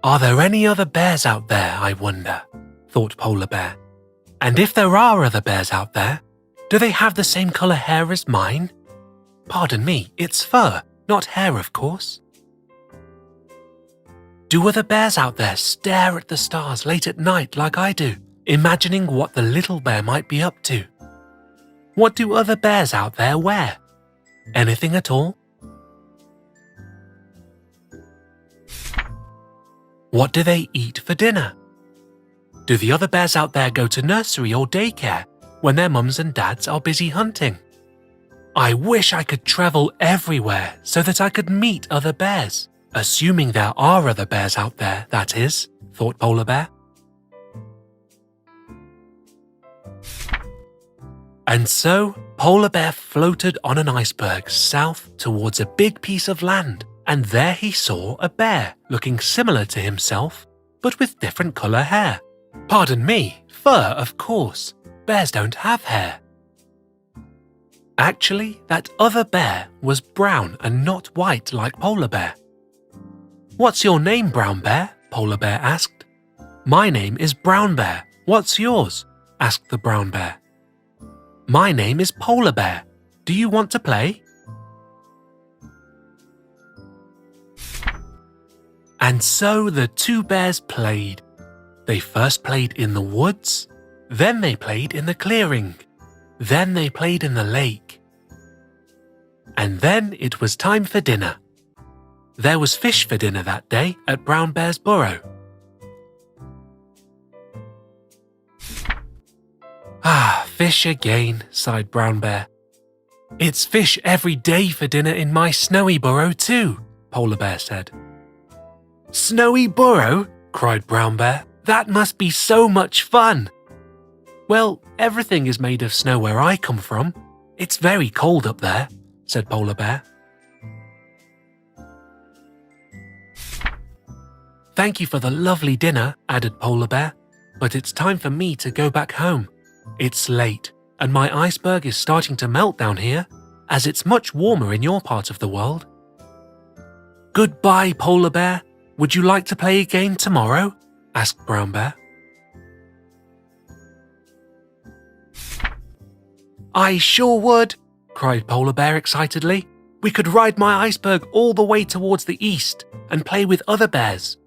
Are there any other bears out there, I wonder? Thought Polar Bear. And if there are other bears out there, do they have the same colour hair as mine? Pardon me, it's fur, not hair, of course. Do other bears out there stare at the stars late at night like I do, imagining what the little bear might be up to? What do other bears out there wear? Anything at all? What do they eat for dinner? Do the other bears out there go to nursery or daycare when their mums and dads are busy hunting? I wish I could travel everywhere so that I could meet other bears. Assuming there are other bears out there, that is, thought Polar Bear. And so, Polar Bear floated on an iceberg south towards a big piece of land, and there he saw a bear looking similar to himself, but with different colour hair. Pardon me, fur, of course. Bears don't have hair. Actually, that other bear was brown and not white like Polar Bear. What's your name, Brown Bear? Polar Bear asked. My name is Brown Bear. What's yours? Asked the Brown Bear. My name is Polar Bear. Do you want to play? And so the two bears played. They first played in the woods, then they played in the clearing, then they played in the lake. And then it was time for dinner. There was fish for dinner that day at Brown Bear's burrow. Ah, fish again, sighed Brown Bear. It's fish every day for dinner in my snowy burrow too, Polar Bear said. Snowy burrow? Cried Brown Bear. That must be so much fun. Well, everything is made of snow where I come from. It's very cold up there, said Polar Bear. Thank you for the lovely dinner, added Polar Bear, but it's time for me to go back home. It's late, and my iceberg is starting to melt down here, as it's much warmer in your part of the world. Goodbye, Polar Bear. Would you like to play again tomorrow? Asked Brown Bear. I sure would, cried Polar Bear excitedly. We could ride my iceberg all the way towards the east and play with other bears,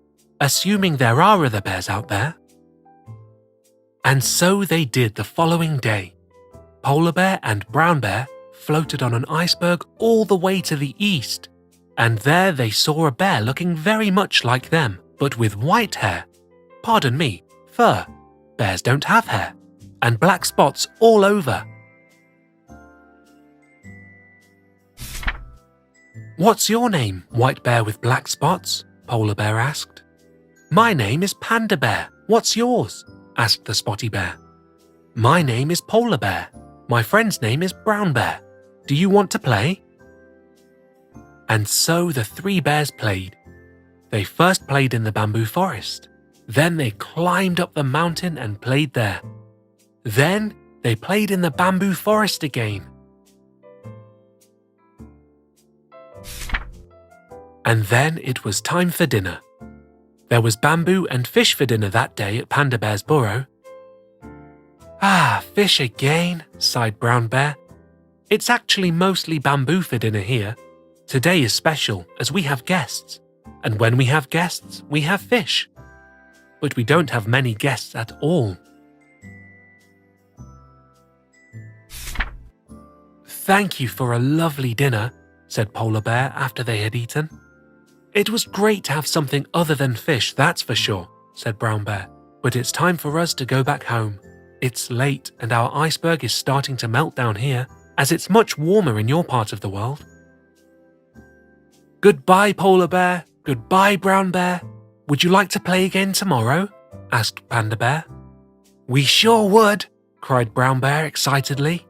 assuming there are other bears out there. And so they did the following day. Polar Bear and Brown Bear floated on an iceberg all the way to the east, and there they saw a bear looking very much like them, but with white hair. Pardon me, fur. Bears don't have hair, and black spots all over. What's your name, White Bear with black spots? Polar Bear asked. My name is Panda Bear. What's yours? Asked the Spotty Bear. My name is Polar Bear. My friend's name is Brown Bear. Do you want to play? And so the three bears played. They first played in the bamboo forest. Then they climbed up the mountain and played there. Then they played in the bamboo forest again. And then it was time for dinner. There was bamboo and fish for dinner that day at Panda Bear's burrow. Ah, fish again, sighed Brown Bear. It's actually mostly bamboo for dinner here. Today is special as we have guests. And when we have guests, we have fish. But we don't have many guests at all. Thank you for a lovely dinner, said Polar Bear after they had eaten. It was great to have something other than fish, that's for sure, said Brown Bear. But it's time for us to go back home. It's late and our iceberg is starting to melt down here, as it's much warmer in your part of the world. Goodbye, Polar Bear. Goodbye, Brown Bear. Would you like to play again tomorrow? Asked Panda Bear. We sure would, cried Brown Bear excitedly.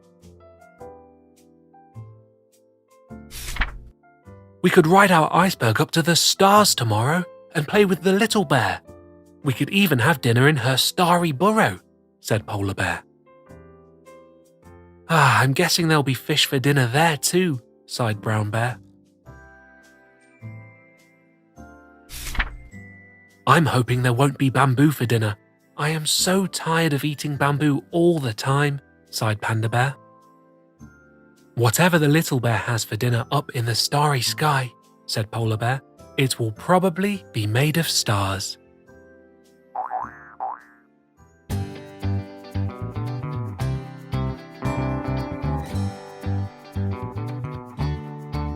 We could ride our iceberg up to the stars tomorrow and play with the little bear. We could even have dinner in her starry burrow, said Polar Bear. Ah, I'm guessing there'll be fish for dinner there too, sighed Brown Bear. I'm hoping there won't be bamboo for dinner. I am so tired of eating bamboo all the time, sighed Panda Bear. Whatever the little bear has for dinner up in the starry sky, said Polar Bear, it will probably be made of stars.